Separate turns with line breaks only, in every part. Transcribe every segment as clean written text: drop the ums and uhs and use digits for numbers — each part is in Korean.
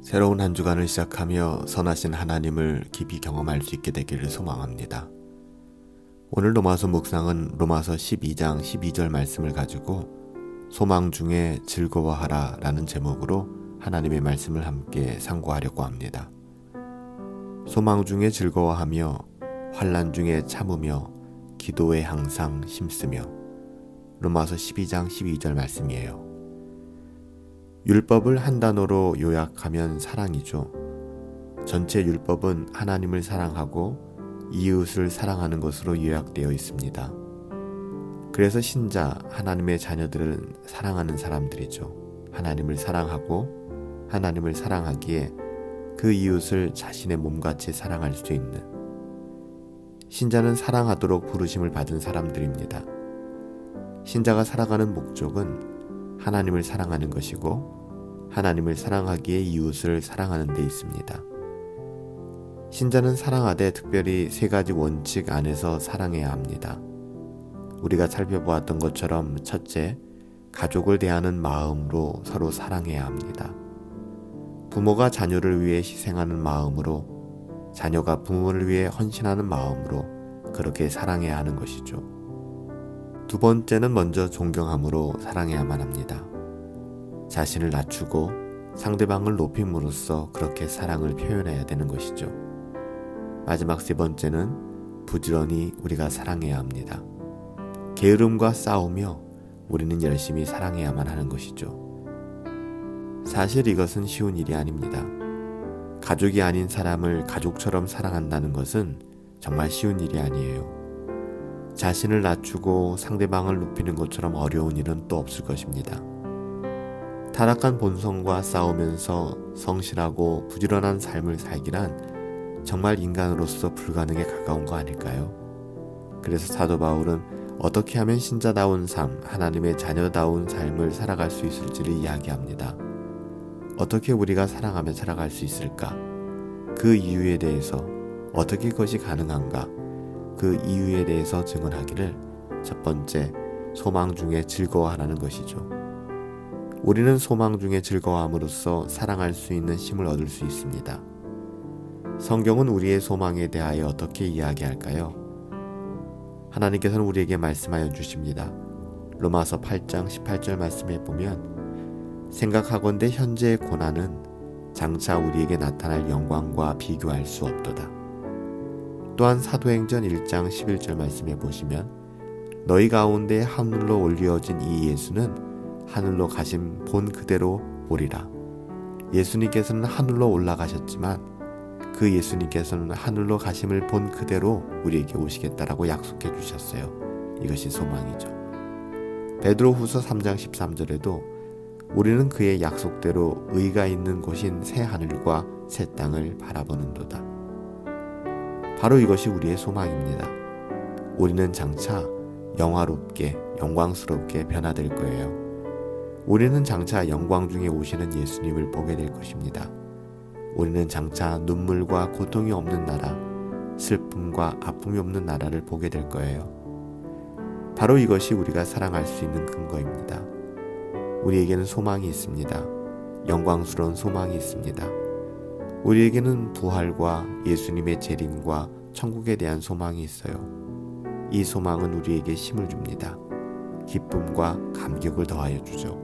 새로운 한 주간을 시작하며 선하신 하나님을 깊이 경험할 수 있게 되기를 소망합니다. 오늘 로마서 묵상은 로마서 12장 12절 말씀을 가지고 소망 중에 즐거워하라 라는 제목으로 하나님의 말씀을 함께 상고하려고 합니다. 소망 중에 즐거워하며 환난 중에 참으며 기도에 항상 힘쓰며. 로마서 12장 12절 말씀이에요. 율법을 한 단어로 요약하면 사랑이죠. 전체 율법은 하나님을 사랑하고 이웃을 사랑하는 것으로 요약되어 있습니다. 그래서 신자, 하나님의 자녀들은 사랑하는 사람들이죠. 하나님을 사랑하고 하나님을 사랑하기에 그 이웃을 자신의 몸같이 사랑할 수 있는, 신자는 사랑하도록 부르심을 받은 사람들입니다. 신자가 살아가는 목적은 하나님을 사랑하는 것이고 하나님을 사랑하기에 이웃을 사랑하는 데 있습니다. 신자는 사랑하되 특별히 세 가지 원칙 안에서 사랑해야 합니다. 우리가 살펴보았던 것처럼 첫째, 가족을 대하는 마음으로 서로 사랑해야 합니다. 부모가 자녀를 위해 희생하는 마음으로, 자녀가 부모를 위해 헌신하는 마음으로 그렇게 사랑해야 하는 것이죠. 두 번째는 먼저 존경함으로 사랑해야만 합니다. 자신을 낮추고 상대방을 높임으로써 그렇게 사랑을 표현해야 되는 것이죠. 마지막 세 번째는 부지런히 우리가 사랑해야 합니다. 게으름과 싸우며 우리는 열심히 사랑해야만 하는 것이죠. 사실 이것은 쉬운 일이 아닙니다. 가족이 아닌 사람을 가족처럼 사랑한다는 것은 정말 쉬운 일이 아니에요. 자신을 낮추고 상대방을 높이는 것처럼 어려운 일은 또 없을 것입니다. 타락한 본성과 싸우면서 성실하고 부지런한 삶을 살기란 정말 인간으로서 불가능에 가까운 거 아닐까요? 그래서 사도 바울은 어떻게 하면 신자다운 삶, 하나님의 자녀다운 삶을 살아갈 수 있을지를 이야기합니다. 어떻게 우리가 사랑하며 살아갈 수 있을까? 그 이유에 대해서, 어떻게 그것이 가능한가? 그 이유에 대해서 증언하기를 첫 번째, 소망 중에 즐거워하라는 것이죠. 우리는 소망 중에 즐거워함으로써 사랑할 수 있는 힘을 얻을 수 있습니다. 성경은 우리의 소망에 대하여 어떻게 이야기할까요? 하나님께서는 우리에게 말씀하여 주십니다. 로마서 8장 18절 말씀에 보면 생각하건대 현재의 고난은 장차 우리에게 나타날 영광과 비교할 수 없도다. 또한 사도행전 1장 11절 말씀에 보시면 너희 가운데 하늘로 올려진 이 예수는 하늘로 가신 본 그대로 오리라. 예수님께서는 하늘로 올라가셨지만 그 예수님께서는 하늘로 가심을 본 그대로 우리에게 오시겠다라고 약속해 주셨어요. 이것이 소망이죠. 베드로후서 3장 13절에도 우리는 그의 약속대로 의가 있는 곳인 새 하늘과 새 땅을 바라보는도다. 바로 이것이 우리의 소망입니다. 우리는 장차 영화롭게, 영광스럽게 변화될 거예요. 우리는 장차 영광 중에 오시는 예수님을 보게 될 것입니다. 우리는 장차 눈물과 고통이 없는 나라, 슬픔과 아픔이 없는 나라를 보게 될 거예요. 바로 이것이 우리가 사랑할 수 있는 근거입니다. 우리에게는 소망이 있습니다. 영광스러운 소망이 있습니다. 우리에게는 부활과 예수님의 재림과 천국에 대한 소망이 있어요. 이 소망은 우리에게 힘을 줍니다. 기쁨과 감격을 더하여 주죠.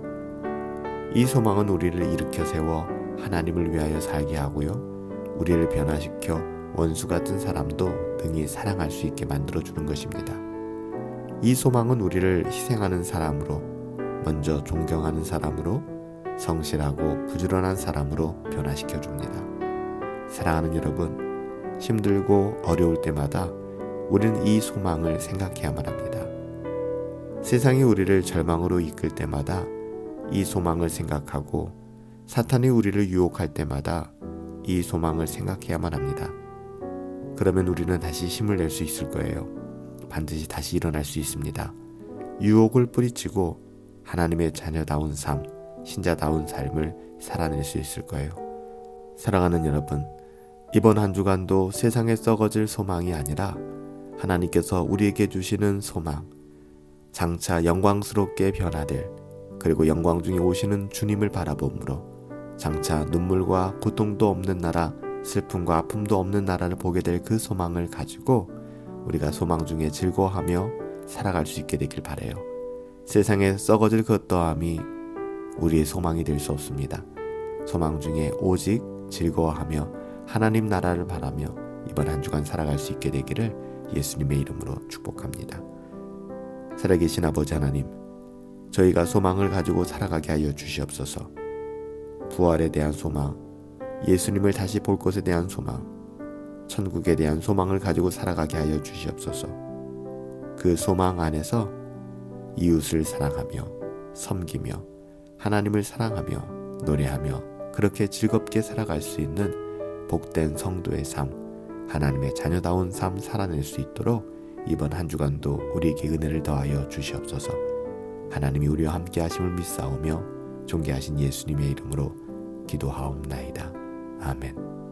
이 소망은 우리를 일으켜 세워 하나님을 위하여 살게 하고요. 우리를 변화시켜 원수 같은 사람도 등이 사랑할 수 있게 만들어주는 것입니다. 이 소망은 우리를 희생하는 사람으로, 먼저 존경하는 사람으로, 성실하고 부지런한 사람으로 변화시켜 줍니다. 사랑하는 여러분, 힘들고 어려울 때마다 우리는 이 소망을 생각해야만 합니다. 세상이 우리를 절망으로 이끌 때마다 이 소망을 생각하고 사탄이 우리를 유혹할 때마다 이 소망을 생각해야만 합니다. 그러면 우리는 다시 힘을 낼 수 있을 거예요. 반드시 다시 일어날 수 있습니다. 유혹을 뿌리치고 하나님의 자녀다운 삶, 신자다운 삶을 살아낼 수 있을 거예요. 사랑하는 여러분, 이번 한 주간도 세상에 썩어질 소망이 아니라 하나님께서 우리에게 주시는 소망, 장차 영광스럽게 변화될, 그리고 영광 중에 오시는 주님을 바라봄으로 장차 눈물과 고통도 없는 나라, 슬픔과 아픔도 없는 나라를 보게 될 그 소망을 가지고 우리가 소망 중에 즐거워하며 살아갈 수 있게 되길 바라요. 세상에 썩어질 그 어떠함이 우리의 소망이 될 수 없습니다. 소망 중에 오직 즐거워하며 하나님 나라를 바라며 이번 한 주간 살아갈 수 있게 되기를 예수님의 이름으로 축복합니다. 살아계신 아버지 하나님, 저희가 소망을 가지고 살아가게 하여 주시옵소서. 부활에 대한 소망, 예수님을 다시 볼 것에 대한 소망, 천국에 대한 소망을 가지고 살아가게 하여 주시옵소서. 그 소망 안에서 이웃을 사랑하며 섬기며 하나님을 사랑하며 노래하며 그렇게 즐겁게 살아갈 수 있는 복된 성도의 삶, 하나님의 자녀다운 삶 살아낼 수 있도록 이번 한 주간도 우리에게 은혜를 더하여 주시옵소서. 하나님이 우리와 함께 하심을 믿사오며 존귀하신 예수님의 이름으로 기도하옵나이다. 아멘.